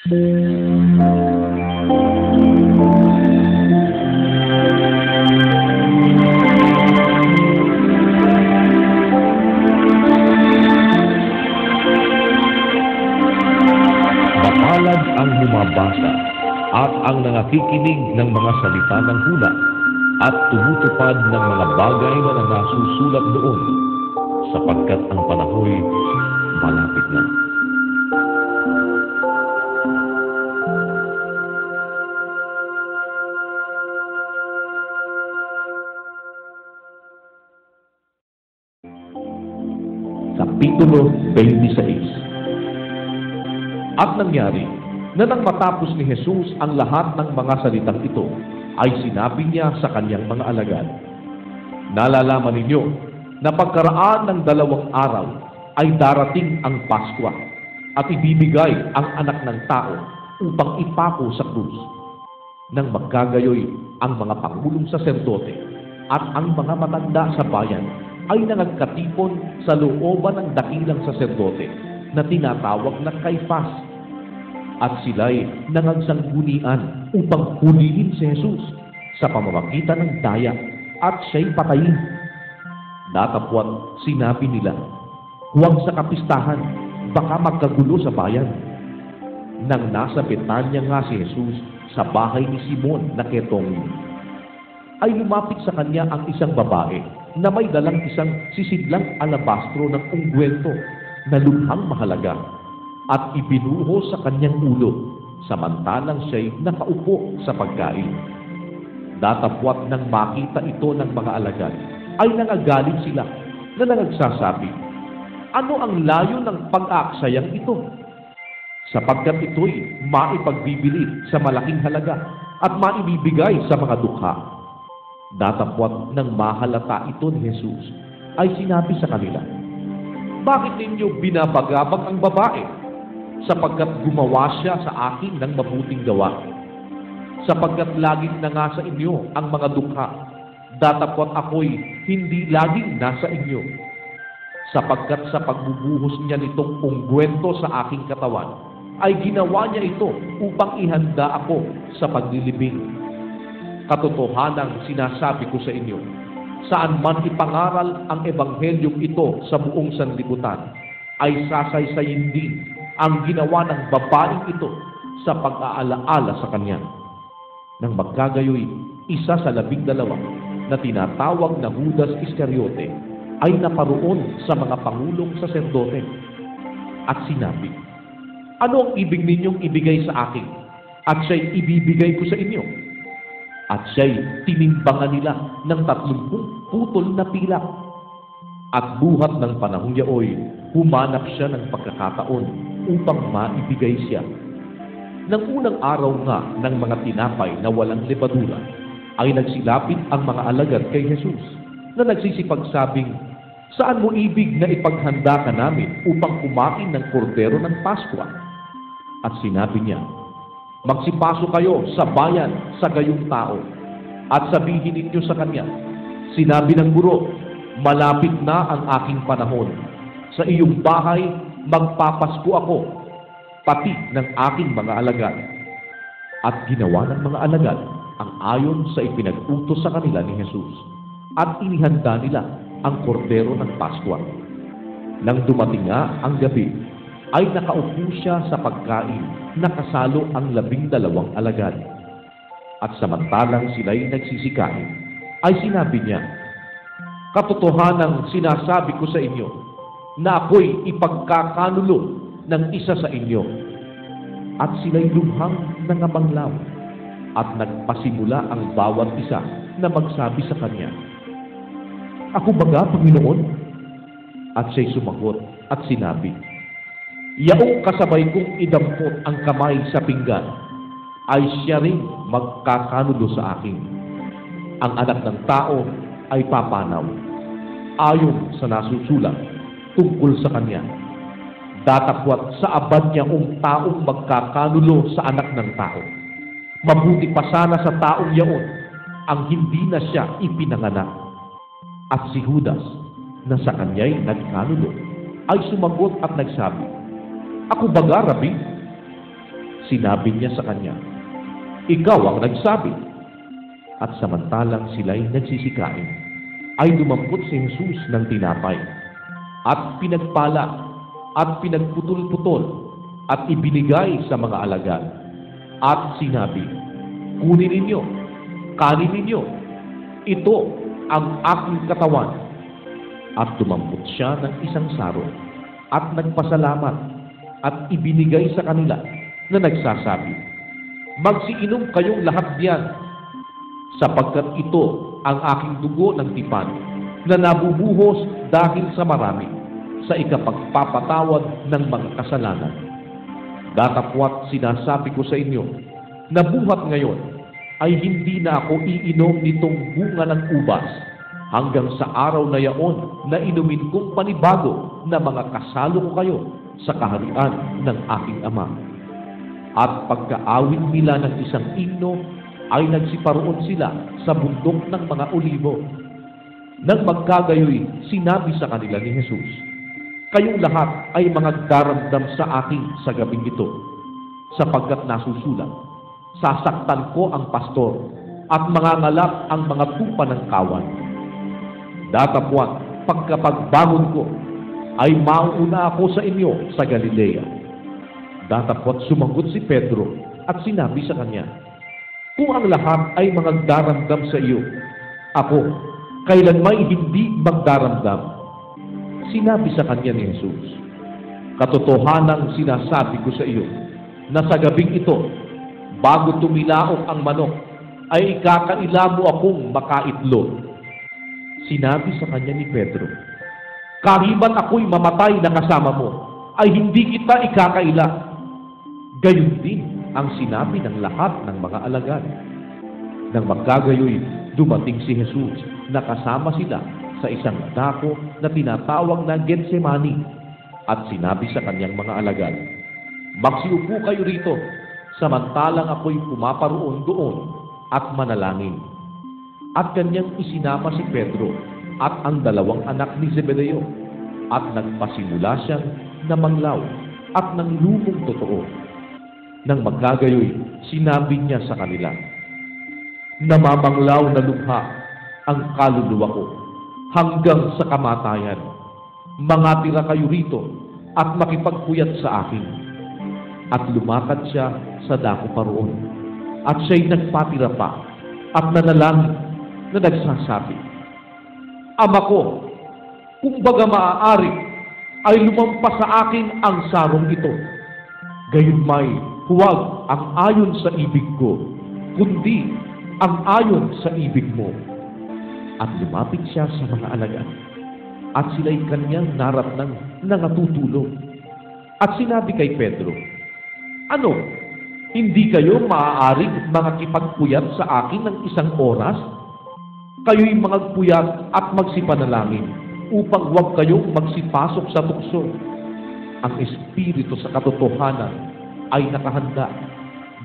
Mapalad ang bumabasa at ang nangakikinig ng mga salita ng hula at tumutupad ng mga bagay na nasusulat doon, sapagkat ang panahoy malapit na. Kapitulo 26. At nangyari na nang matapos ni Jesus ang lahat ng mga salitang ito, ay sinabi niya sa kanyang mga alagad, "Nalalaman ninyo na pagkaraan ng 2 araw ay darating ang Paskwa at ibibigay ang Anak ng Tao upang ipako sa krus. Nang magkagayoy, ang mga pangulong saserdote at ang mga matanda sa bayan ay nangagkatipon sa looban ng dakilang saserdote na tinatawag na Caifás, at sila'y nangansanggunian upang hulihin si Jesus sa pamamagitan ng daya at siya'y patayin. Datapwat sinabi nila, huwag sa kapistahan, baka magkagulo sa bayan. Nang nasa Betanya nga si Jesus sa bahay ni Simon na ketong, ay lumapit sa kanya ang isang babae na may dalang isang sisidlang alabastro ng ungwento na lubhang mahalaga, at ibinuho sa kanyang ulo, samantalang siya'y nakaupo sa pagkain. Datapwat nang makita ito ng mga alagad, ay nangagalit sila na nangagsasabi, ano ang layo ng pag-aaksayang ito? Sapagkat ito'y maipagbibili sa malaking halaga at maibibigay sa mga dukha. Datapwat nang mahalata ito ni Jesus, ay sinabi sa kanila, bakit ninyo binabagabag ang babae? Sapagkat gumawa siya sa akin ng mabuting gawa. Sapagkat laging na nga sa inyo ang mga dukha, datapwat ako'y hindi laging nasa inyo. Sapagkat sa pagbubuhos niya nitong ungwento sa aking katawan, ay ginawa niya ito upang ihanda ako sa paglilibing. Katotohanang sinasabi ko sa inyo, saan man ipangaral ang ebanghelyong ito sa buong sanlibutan, ay sasaysayin din ang ginawa ng babaeng ito sa pag-aalaala sa kanya. Nang magkagayoy, isa sa 12 na tinatawag na Judas Iscariote ay naparoon sa mga pangulong saserdote at sinabi, ano ang ibig ninyong ibigay sa akin at siya'y ibibigay ko sa inyo? At siya'y tinimbangan nila ng 30 putol na pilak. At buhat ng panahong yaoy, humanap siya ng pagkakataon upang maibigay siya. Nang unang araw nga ng mga tinapay na walang lebadura, ay nagsilapit ang mga alagad kay Jesus na nagsisipagsabing, saan mo ibig na ipaghanda ka namin upang kumain ng kordero ng Paskwa? At sinabi niya, magsipaso kayo sa bayan sa gayong tao at sabihin ninyo sa kanya, sinabi ng guro, malapit na ang aking panahon. Sa iyong bahay, magpapasko ako, pati ng aking mga alagad. At ginawa ng mga alagad ang ayon sa ipinag-utos sa kanila ni Jesus. At inihanda nila ang kordero ng Paskwa. Nang dumating nga ang gabi, ay nakaupo siya sa pagkain na kasalo ang 12 alagad. At samantalang sila'y nagsisikain, ay sinabi niya, katotohanang sinasabi ko sa inyo, na ako'y ipagkakanulo ng isa sa inyo. At sila'y lubhang nangabanglaw, at nagpasimula ang bawat isa na magsabi sa kanya, ako baga, Panginoon? At siya'y sumagot at sinabi, yaong kasabay kong idampot ang kamay sa pinggan, ay siya rin magkakanulo sa akin. Ang Anak ng Tao ay papanaw, ayon sa nasusulat tungkol sa kanya. Datapwat sa abad niya taong magkakanulo sa Anak ng Tao. Mabuti pa sana sa taong yaon ang hindi na siya ipinanganak. At si Judas, na sa kanya'y nagkanulo, ay sumagot at nagsabi, ako baga, Rabi? Sinabi niya sa kanya, "Ikaw ang nagsabi." At samantalang sila'y nagsisikain, ay dumampot si Jesus ng tinapay, at pinagpala, at pinagputol-putol, at ibinigay sa mga alagad, at sinabi, "Kunin ninyo, kanin ninyo, ito ang aking katawan." At dumampot siya ng isang saro, at nagpasalamat, at ibinigay sa kanila na nagsasabi, "Magsiinom kayong lahat diyan, sapagkat ito ang aking dugo ng tipan na nabubuhos dahil sa marami sa ikapagpapatawad ng mga kasalanan. Datapwat sinasabi ko sa inyo na buhat ngayon ay hindi na ako iinom nitong bunga ng ubas hanggang sa araw na yaon na inumin kong panibago na mga kasalo ko kayo sa kaharian ng aking Ama." At pagkaawit nila ng isang himno, ay nagsiparoon sila sa bundok ng mga olibo. Nang magkagayoy, sinabi sa kanila ni Jesus, "Kayong lahat ay mga daramdam sa akin sa gabing ito, sapagkat nasusulat, sasaktan ko ang pastor at mangangalap ang mga tupa ng kawan. Datapwat, pagkapagbangon ko, ay mauuna ako sa inyo sa Galilea." Datapwat sumagot si Pedro at sinabi sa kanya, "Kung ang lahat ay mga daramdam sa iyo, ako, kailanmay hindi magdaramdam." Sinabi sa kanya ni Jesus, "Katotohanang sinasabi ko sa iyo, na sa gabing ito, bago tumilaok ang manok, ay ikakaila mo akong makaitlog." Sinabi sa kanya ni Pedro, "Kariban ako'y mamatay na kasama mo, ay hindi kita ikakaila." Gayon din ang sinabi ng lahat ng mga alagad. Nang magkagayoy, dumating si Jesus na kasama sila sa isang dako na tinatawag na Getsemani, at sinabi sa kanyang mga alagad, "Magsiupo kayo rito, samantalang ako'y pumaparoon doon at manalangin." At kanyang isinama si Pedro at ang dalawang anak ni Zebedeo, at nagpasimula siyang namanglaw at ng lumong totoo. Nang magkagayoy, sinabi niya sa kanila, "Namamanglaw na lubha ang kaluluwa ko hanggang sa kamatayan. Mangatira kayo rito at makipagpuyat sa akin." At lumakad siya sa dako paroon, at siya'y nagpatira pa at nanalangin na nagsasabi, "Ama ko, kung baga maaari, ay lumampas sa akin ang sarong ito. Gayunmay, huwag ang ayon sa ibig ko, kundi ang ayon sa ibig mo." At lumapit siya sa mga alagad, at sila'y kanyang naratnang nangatutulog. At sinabi kay Pedro, "Ano, hindi kayo maaaring makakipagpuyat sa akin ng isang oras? Kayo'y magpuyat at magsipanalangin upang huwag kayong magsipasok sa tukso. Ang espiritu sa katotohanan ay nakahanda,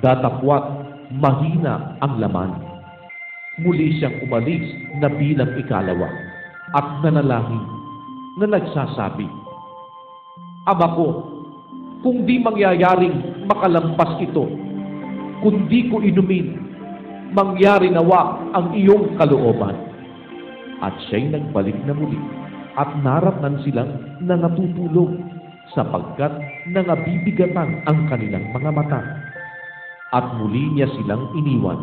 datapwat mahina ang laman." Muli siyang umalis na bilang ikalawa, at nanalangin na nagsasabi, "Ama ko, kung di mangyayaring makalampas ito, kundi ko inumin, mangyari nawa ang iyong kalooban." At siya'y nagbalik na muli, at naratnan silang nangatutulog, sapagkat nangabibigatan ang kanilang mga mata. At muli niya silang iniwan,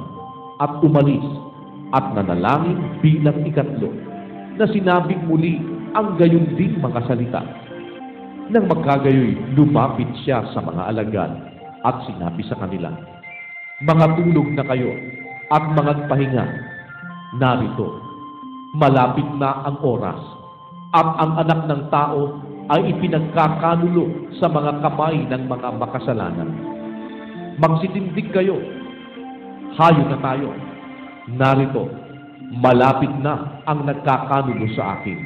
at umalis, at nanalangin bilang ikatlo, na sinabing muli ang gayon ding mga salita. Nang magkagayoy, lumapit siya sa mga alagad, at sinabi sa kanila, "Mga tulog na kayo, at mga pahinga. Narito, malapit na ang oras, at ang anak ng tao ay ipinagkakanulo sa mga kamay ng mga makasalanan. Magsitindig kayo, hayo na tayo. Narito, malapit na ang nagkakanulo sa akin."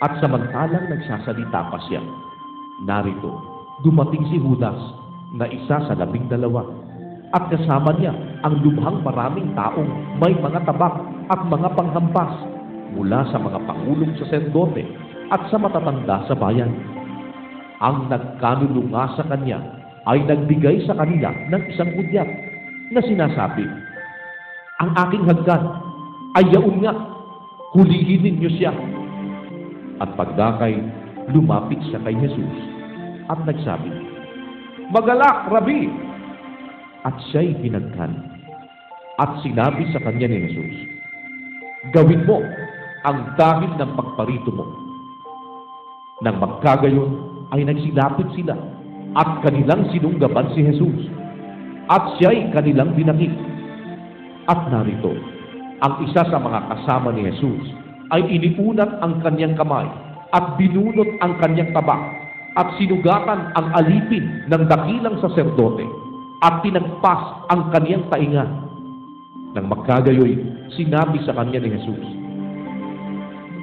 At samantalang nagsasalita pa siya, narito, dumating si Judas na isa sa 12, at kasama niya ang lubhang maraming taong may mga tabak at mga panghampas mula sa mga pangulong saserdote at sa matatanda sa bayan. Ang nagkanulo nga sa kanya ay nagbigay sa kanila ng isang udyat na sinasabi, "Ang aking hagdan ay yaon nga, hulihin ninyo siya." At pagdakay, lumapit siya kay Jesus at nagsabi, "Magalak, Rabi!" At siya'y hinagkan. At sinabi sa kanya ni Jesus, "Gawin mo ang dahil ng pagparito mo." Nang magkagayon ay nagsilapit sila at kanilang sinunggaban si Jesus at siya'y kanilang dinakip. At narito, ang isa sa mga kasama ni Jesus ay iniunat ang kanyang kamay at binunot ang kanyang tabak at sinugatan ang alipin ng dakilang saserdote at tinagpas ang kanyang tainga. Nang magkagayoy, sinabi sa kanya ni Jesus,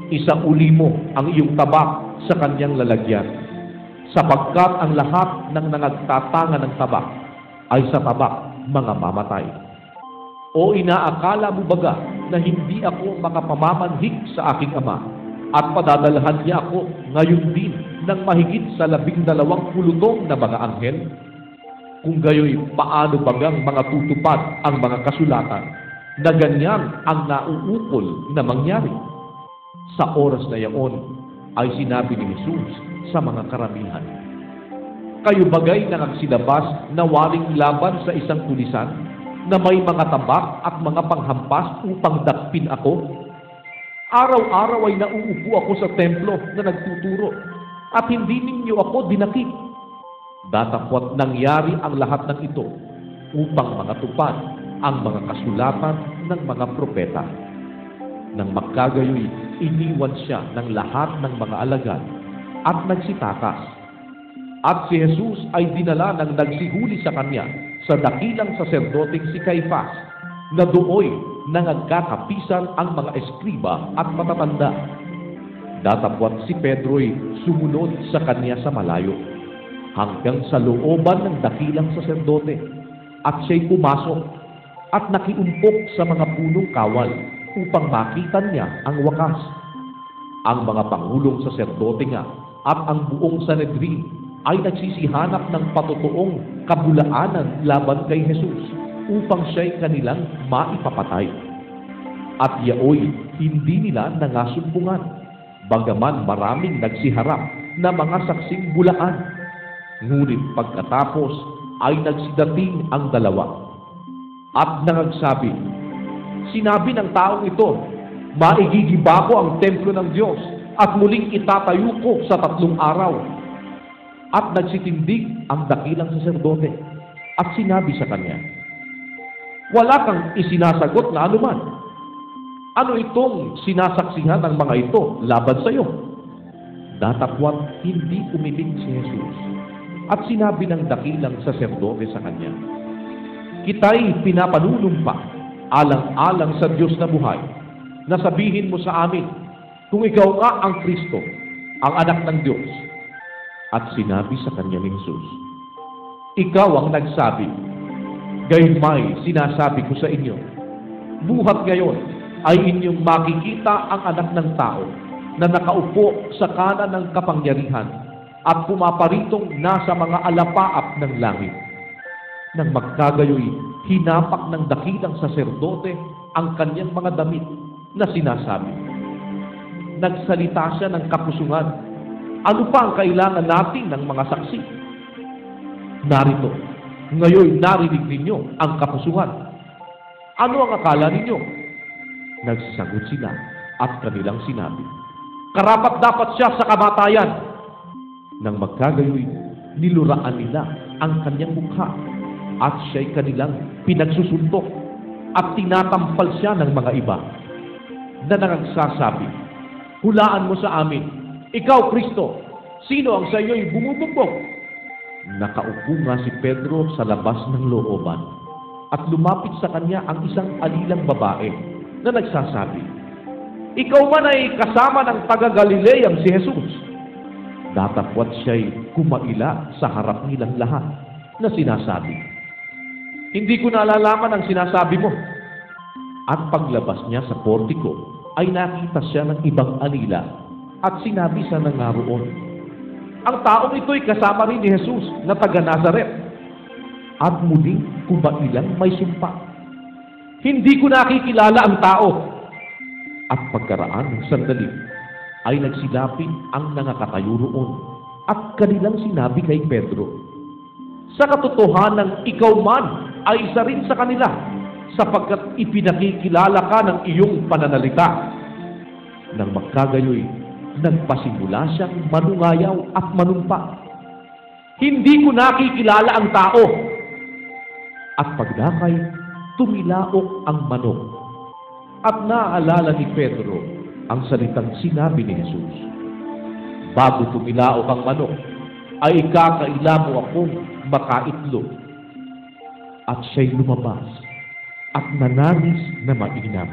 "Isauli mo ang iyong tabak sa kanyang lalagyan, sapagkat ang lahat ng nangagtatanga ng tabak ay sa tabak mga mamatay. O inaakala mo baga na hindi ako makapamamanhik sa aking Ama at padadalhan niya ako ngayon din ng mahigit sa 12 na mga anghel? Kung gayoy, paano bagang mga tutupad ang mga kasulatan na ganyan ang nauukol na mangyari?" Sa oras na yaon ay sinabi ni Jesus sa mga karamihan, "Kayo bagay nangagsilabas na waring laban sa isang tulisan na may mga tabak at mga panghampas upang dakpin ako? Araw-araw ay nauupo ako sa templo na nagtuturo at hindi ninyo ako dinakip. Datapwat nangyari ang lahat ng ito upang matupad ang mga kasulatan ng mga propeta." Nang magkagayoy, iniwan siya ng lahat ng mga alagad at nagsitakas. At si Jesus ay dinala ng nagsihuli sa kanya sa dakilang saserdoteng si Caifás, na dooy nangagkakapisan ang mga eskriba at matatanda. Datapwat si Pedro'y sumunod sa kanya sa malayo, hanggang sa looban ng dakilang saserdote, at siya'y pumasok at nakiumpok sa mga punong kawal upang makita niya ang wakas. Ang mga pangulong saserdote nga at ang buong Sanhedrin ay nagsisihanap ng patotoong kabulaanan laban kay Jesus upang siya'y kanilang maipapatay. At yaoy hindi nila nangasumpungan, bagaman maraming nagsiharap na mga saksing bulaan. Ngunit pagkatapos ay nagsidating ang dalawa at nangagsabi, "Sinabi ng taong ito, maigigiba ko ang templo ng Diyos at muling itatayo ko sa 3 araw." At nagsitindig ang dakilang saserdote at sinabi sa kanya, "Wala kang isinasagot na anuman. Ano itong sinasaksihan ng mga ito laban sa iyo?" Datapwat hindi umibig si Jesus at sinabi ng dakilang saserdote sa kanya, "Kita'y pinapanunumpa alang-alang sa Diyos na buhay, na sabihin mo sa amin kung ikaw nga ang Kristo, ang anak ng Diyos." At sinabi sa kanya ni Jesus, "Ikaw ang nagsabi. Gayunmay sinasabi ko sa inyo, buhat ngayon ay inyong makikita ang anak ng tao na nakaupo sa kanan ng kapangyarihan at pumaparitong nasa mga alapaap ng langit." Nang magkagayoy, hinapak ng dakilang saserdote ang kanyang mga damit na sinasabi. Nagsalita siya ng kapusungan, "Ano pa ang kailangan natin ng mga saksi? Narito, ngayon narinig ninyo ang kapusungan. Ano ang akala ninyo?" Nagsasagot sila at kanilang sinabi, "Karapat-dapat siya sa kamatayan." Nang magkagayoy, niluraan nila ang kanyang mukha at siya'y kanilang pinagsusuntok at tinatampal siya ng mga iba na nangagsasabi, "Hulaan mo sa amin, ikaw Kristo, sino ang sa iyo'y bumubugbog?" Nakaupo nga si Pedro sa labas ng looban at lumapit sa kanya ang isang alilang babae na nagsasabi, "Ikaw man ay kasama ng taga-Galileang si Jesus." Datapwat siya'y kumaila sa harap nilang lahat na sinasabi, "Hindi ko nalalaman ang sinasabi mo." At paglabas niya sa portiko, ay nakita siya ng ibang alila at sinabi sa nangaroon, "Ang taong ito'y kasama rin ni Jesus na taga Nazaret." at muling kumailang may sumpa. Hindi ko nakikilala ang tao. At pagkaraan ng sandali, ay nagsilapin ang nangakatayo roon at kanilang sinabi kay Pedro, sa katotohanan, ikaw man ay isa rin sa kanila, sapagkat ipinakikilala ka ng iyong pananalita. Nang magkagayoy, nagpasimula siyang manungayaw at manumpa. Hindi ko nakikilala ang tao. At pagdakay, tumilaok ang manok. At naaalala ni Pedro ang salitang sinabi ni Jesus, bago tumilaok ang manok, ay kakaila mo akong makaitlog. At siya'y lumabas at nanangis na mainam.